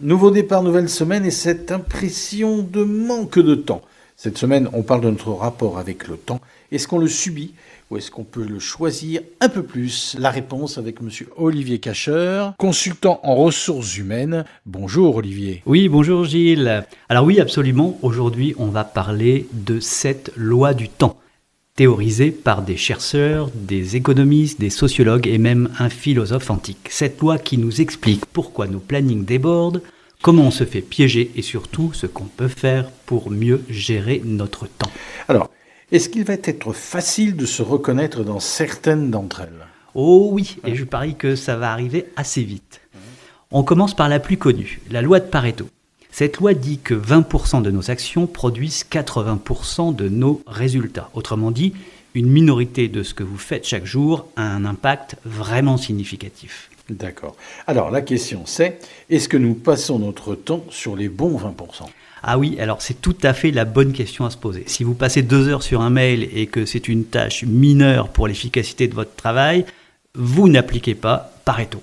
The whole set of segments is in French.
Nouveau départ, nouvelle semaine et cette impression de manque de temps. Cette semaine, on parle de notre rapport avec le temps. Est-ce qu'on le subit ou est-ce qu'on peut le choisir un peu plus? La réponse avec monsieur Olivier Cacheur, consultant en ressources humaines. Bonjour Olivier. Oui, bonjour Gilles. Alors oui, absolument. Aujourd'hui, on va parler de cette loi du temps, théorisée par des chercheurs, des économistes, des sociologues et même un philosophe antique. Cette loi qui nous explique pourquoi nos plannings débordent, comment on se fait piéger et surtout ce qu'on peut faire pour mieux gérer notre temps. Alors, est-ce qu'il va être facile de se reconnaître dans certaines d'entre elles? Oh oui, et je parie que ça va arriver assez vite. On commence par la plus connue, la loi de Pareto. Cette loi dit que 20% de nos actions produisent 80% de nos résultats. Autrement dit, une minorité de ce que vous faites chaque jour a un impact vraiment significatif. D'accord. Alors la question c'est, est-ce que nous passons notre temps sur les bons 20%? Ah oui, alors c'est tout à fait la bonne question à se poser. Si vous passez 2 heures sur un mail et que c'est une tâche mineure pour l'efficacité de votre travail, vous n'appliquez pas Pareto.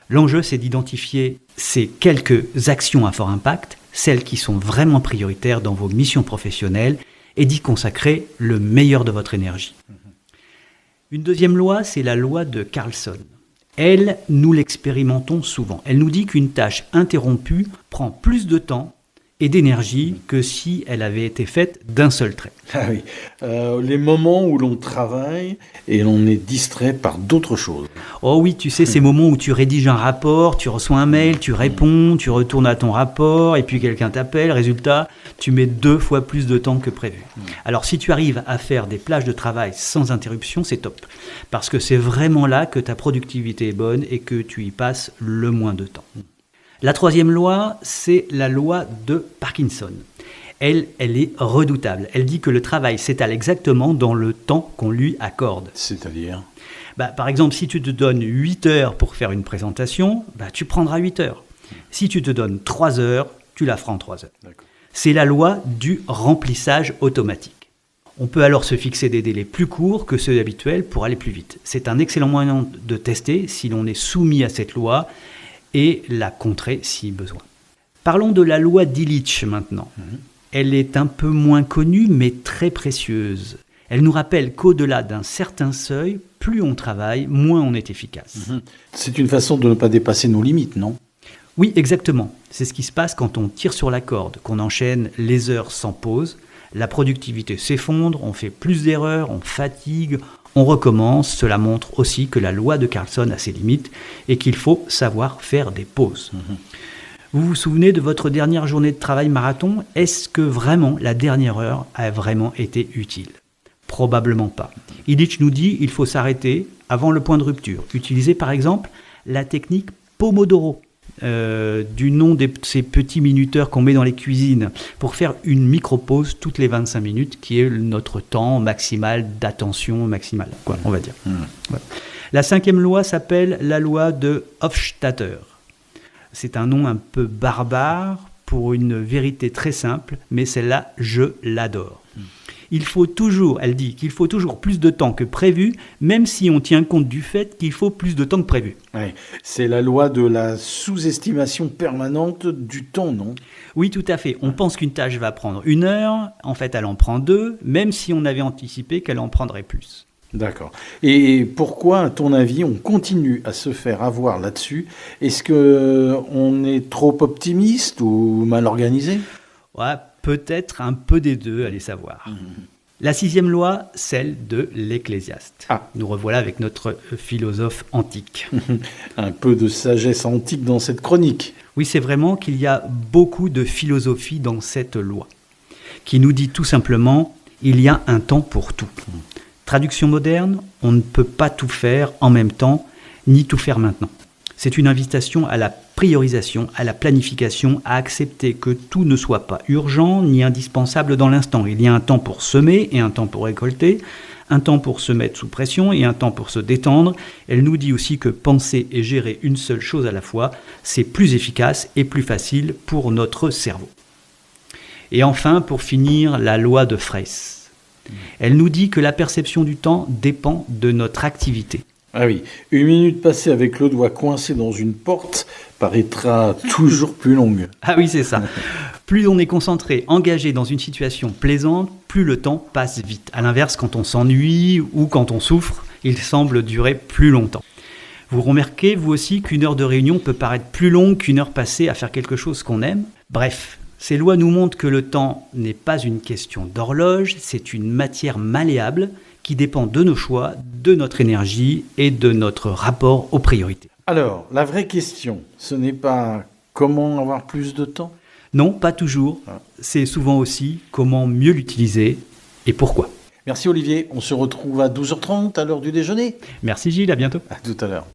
L'enjeu, c'est d'identifier ces quelques actions à fort impact, celles qui sont vraiment prioritaires dans vos missions professionnelles, et d'y consacrer le meilleur de votre énergie. Une deuxième loi, c'est la loi de Carlson. Elle, nous l'expérimentons souvent. Elle nous dit qu'une tâche interrompue prend plus de temps et d'énergie que si elle avait été faite d'un seul trait. Ah oui, les moments où l'on travaille et l'on est distrait par d'autres choses. Oh oui, tu sais, ces moments où tu rédiges un rapport, tu reçois un mail, tu réponds, tu retournes à ton rapport et puis quelqu'un t'appelle, résultat, tu mets 2 fois plus de temps que prévu. Alors si tu arrives à faire des plages de travail sans interruption, c'est top. Parce que c'est vraiment là que ta productivité est bonne et que tu y passes le moins de temps. La troisième loi, c'est la loi de Parkinson. Elle est redoutable. Elle dit que le travail s'étale exactement dans le temps qu'on lui accorde. C'est-à-dire? Par exemple, si tu te donnes 8 heures pour faire une présentation, tu prendras 8 heures. Si tu te donnes 3 heures, tu la feras en 3 heures. D'accord. C'est la loi du remplissage automatique. On peut alors se fixer des délais plus courts que ceux habituels pour aller plus vite. C'est un excellent moyen de tester si l'on est soumis à cette loi et la contrer si besoin. Parlons de la loi d'Illich maintenant. Elle est un peu moins connue mais très précieuse. Elle nous rappelle qu'au-delà d'un certain seuil, plus on travaille, moins on est efficace. C'est une façon de ne pas dépasser nos limites, non? Oui, exactement. C'est ce qui se passe quand on tire sur la corde, qu'on enchaîne les heures sans pause. La productivité s'effondre, on fait plus d'erreurs, on fatigue, on recommence. Cela montre aussi que la loi de Carlson a ses limites et qu'il faut savoir faire des pauses. Vous vous souvenez de votre dernière journée de travail marathon? Est-ce que vraiment la dernière heure a vraiment été utile? Probablement pas. Illich nous dit qu'il faut s'arrêter avant le point de rupture. Utiliser par exemple la technique Pomodoro, du nom de ces petits minuteurs qu'on met dans les cuisines, pour faire une micro-pause toutes les 25 minutes, qui est notre temps maximal d'attention maximale, on va dire. Voilà. La 5e loi s'appelle la loi de Hofstadter. C'est un nom un peu barbare pour une vérité très simple, mais celle-là, je l'adore. Elle dit qu'il faut toujours plus de temps que prévu, même si on tient compte du fait qu'il faut plus de temps que prévu. Ouais, c'est la loi de la sous-estimation permanente du temps, non? Oui, tout à fait. On pense qu'une tâche va prendre 1 heure, en fait elle en prend 2, même si on avait anticipé qu'elle en prendrait plus. D'accord. Et pourquoi, à ton avis, on continue à se faire avoir là-dessus? Est-ce qu'on est trop optimiste ou mal organisé? Ouais, peut-être un peu des deux, allez savoir. La 6e loi, celle de l'Ecclésiaste. Nous revoilà avec notre philosophe antique. Un peu de sagesse antique dans cette chronique. Oui, c'est vraiment qu'il y a beaucoup de philosophie dans cette loi, qui nous dit tout simplement, il y a un temps pour tout. Traduction moderne, on ne peut pas tout faire en même temps, ni tout faire maintenant. C'est une invitation à la priorisation, à la planification, à accepter que tout ne soit pas urgent ni indispensable dans l'instant. Il y a un temps pour semer et un temps pour récolter, un temps pour se mettre sous pression et un temps pour se détendre. Elle nous dit aussi que penser et gérer une seule chose à la fois, c'est plus efficace et plus facile pour notre cerveau. Et enfin, pour finir, la loi de Fraisse. Elle nous dit que la perception du temps dépend de notre activité. Ah oui, 1 minute passée avec le doigt coincé dans une porte paraîtra toujours plus longue. Ah oui, c'est ça. Plus on est concentré, engagé dans une situation plaisante, plus le temps passe vite. À l'inverse, quand on s'ennuie ou quand on souffre, il semble durer plus longtemps. Vous remarquez, vous aussi, qu'une heure de réunion peut paraître plus longue qu'une heure passée à faire quelque chose qu'on aime. Bref, ces lois nous montrent que le temps n'est pas une question d'horloge, c'est une matière malléable qui dépend de nos choix, de notre énergie et de notre rapport aux priorités. Alors, la vraie question, ce n'est pas comment avoir plus de temps? Non, pas toujours. C'est souvent aussi comment mieux l'utiliser et pourquoi. Merci Olivier, on se retrouve à 12h30 à l'heure du déjeuner. Merci Gilles, à bientôt. À tout à l'heure.